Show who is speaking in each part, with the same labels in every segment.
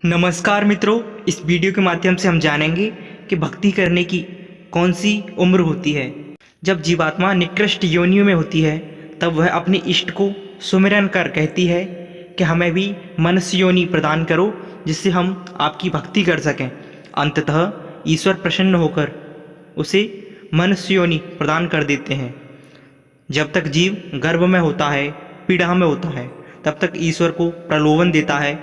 Speaker 1: नमस्कार मित्रों, इस वीडियो के माध्यम से हम जानेंगे कि भक्ति करने की कौन सी उम्र होती है। जब जीवात्मा निकृष्ट योनियों में होती है तब वह अपने इष्ट को सुमिरन कर कहती है कि हमें भी मनुष्य योनि प्रदान करो जिससे हम आपकी भक्ति कर सकें। अंततः ईश्वर प्रसन्न होकर उसे मनुष्य योनि प्रदान कर देते हैं। जब तक जीव गर्भ में होता है, पीड़ा में होता है, तब तक ईश्वर को प्रलोभन देता है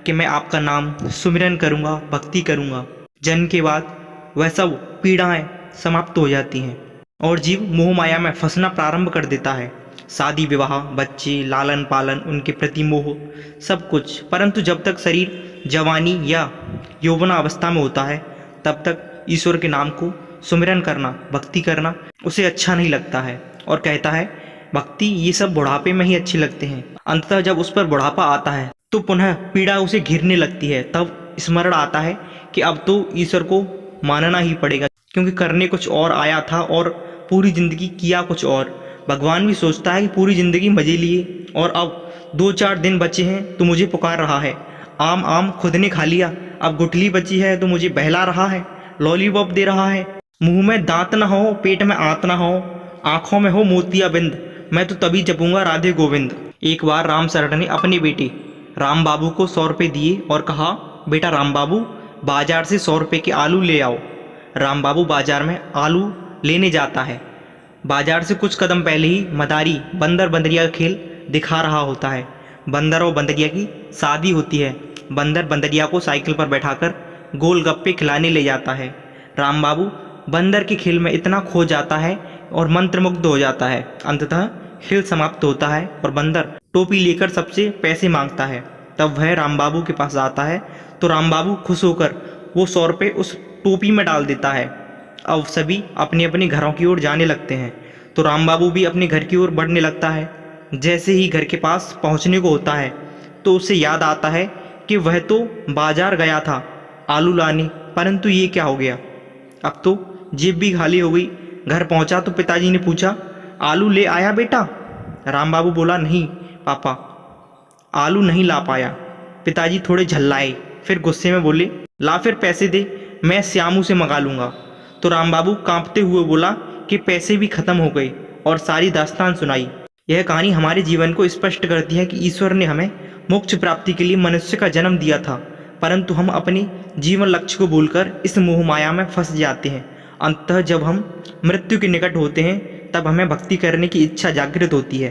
Speaker 1: कि मैं आपका नाम सुमिरन करूंगा, भक्ति करूंगा। जन्म के बाद वह सब पीड़ाएं समाप्त हो जाती हैं और जीव मोह माया में फंसना प्रारंभ कर देता है। शादी विवाह, बच्चे, लालन पालन, उनके प्रति मोह, सब कुछ। परंतु जब तक शरीर जवानी या यौवना अवस्था में होता है तब तक ईश्वर के नाम को सुमिरन करना, भक्ति करना उसे अच्छा नहीं लगता है और कहता है भक्ति ये सब बुढ़ापे में ही अच्छे लगते हैं। अंततः जब उस पर बुढ़ापा आता है तो पुनः पीड़ा उसे घिरने लगती है। तब स्मरण आता है कि अब तो ईश्वर को मानना ही पड़ेगा, क्योंकि करने कुछ और आया था और पूरी जिंदगी किया कुछ और। भगवान भी सोचता है कि पूरी जिंदगी मजे लिए और अब 2-4 दिन बचे हैं तो मुझे पुकार रहा है। आम आम खुद ने खा लिया, अब गुठली बची है तो मुझे बहला रहा है, लॉलीपॉप दे रहा है। मुंह में दांत न हो, पेट में आंत न हो, आंखों में हो मोतिया बिंद, मैं तो तभी जपूंगा राधे गोविंद। एक बार राम शरण ने अपने बेटे राम बाबू को 100 रुपये दिए और कहा, बेटा राम बाबू, बाजार से 100 रुपये के आलू ले आओ। राम बाबू बाजार में आलू लेने जाता है। बाजार से कुछ कदम पहले ही मदारी बंदर बंदरिया का खेल दिखा रहा होता है। बंदर और बंदरिया की शादी होती है। बंदर बंदरिया को साइकिल पर बैठाकर गोलगप्पे खिलाने ले जाता है। राम बाबू बंदर के खेल में इतना खो जाता है और मंत्रमुग्ध हो जाता है। अंततः खेल समाप्त होता है और बंदर टोपी लेकर सबसे पैसे मांगता है। तब वह राम बाबू के पास आता है तो राम बाबू खुश होकर वो 100 रुपये उस टोपी में डाल देता है। अब सभी अपने अपने घरों की ओर जाने लगते हैं तो राम बाबू भी अपने घर की ओर बढ़ने लगता है। जैसे ही घर के पास पहुंचने को होता है तो उसे याद आता है कि वह तो बाजार गया था आलू लाने, परंतु ये क्या हो गया। अब तो जेब भी खाली हो गई। घर पहुंचा तो पिताजी ने पूछा, आलू ले आया बेटा? राम बाबू बोला, नहीं पापा, आलू नहीं ला पाया। पिताजी थोड़े झल्लाए, फिर गुस्से में बोले, ला फिर पैसे दे, मैं श्यामू से मंगा लूँगा। तो राम बाबू कांपते हुए बोला कि पैसे भी खत्म हो गए और सारी दास्तान सुनाई। यह कहानी हमारे जीवन को स्पष्ट करती है कि ईश्वर ने हमें मोक्ष प्राप्ति के लिए मनुष्य का जन्म दिया था, परंतु हम अपने जीवन लक्ष्य को भूलकर इस मोह माया में फंस जाते हैं। अंततः जब हम मृत्यु के निकट होते हैं तब हमें भक्ति करने की इच्छा जागृत होती है।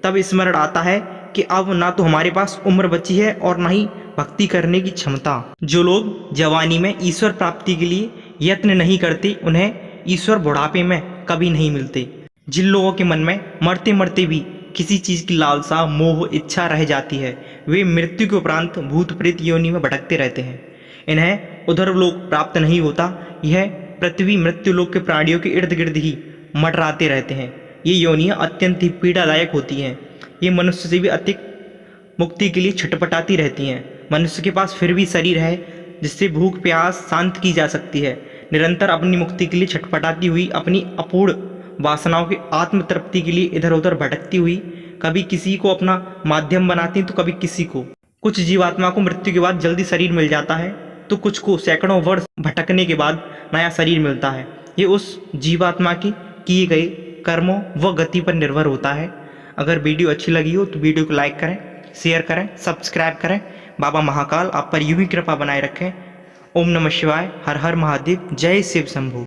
Speaker 1: तब स्मरण आता है कि अब ना तो हमारे पास उम्र बची है और ना ही भक्ति करने की क्षमता। जो लोग जवानी में ईश्वर प्राप्ति के लिए यत्न नहीं करते उन्हें ईश्वर बुढ़ापे में कभी नहीं मिलते। जिन लोगों के मन में मरते मरते भी किसी चीज़ की लालसा, मोह, इच्छा रह जाती है, वे मृत्यु के उपरांत भूत प्रेत योनि में भटकते रहते हैं। इन्हें उधर लोक प्राप्त नहीं होता। यह पृथ्वी मृत्यु लोक के प्राणियों के इर्द गिर्द ही मंडराते रहते हैं। ये योनियाँ अत्यंत ही पीड़ादायक होती हैं। ये मनुष्य से भी अधिक मुक्ति के लिए छटपटाती रहती हैं। मनुष्य के पास फिर भी शरीर है जिससे भूख प्यास शांत की जा सकती है। निरंतर अपनी मुक्ति के लिए छटपटाती हुई, अपनी अपूर्ण वासनाओं की आत्म तृप्ति के लिए इधर उधर भटकती हुई, कभी किसी को अपना माध्यम बनाती तो कभी किसी को। कुछ जीवात्मा को मृत्यु के बाद जल्दी शरीर मिल जाता है तो कुछ को सैकड़ों वर्ष भटकने के बाद नया शरीर मिलता है। ये उस जीवात्मा की किए गए कर्मों व गति पर निर्भर होता है। अगर वीडियो अच्छी लगी हो तो वीडियो को लाइक करें, शेयर करें, सब्सक्राइब करें। बाबा महाकाल आप पर यूं ही कृपा बनाए रखें। ओम नमः शिवाय। हर हर महादेव। जय शिव शंभू।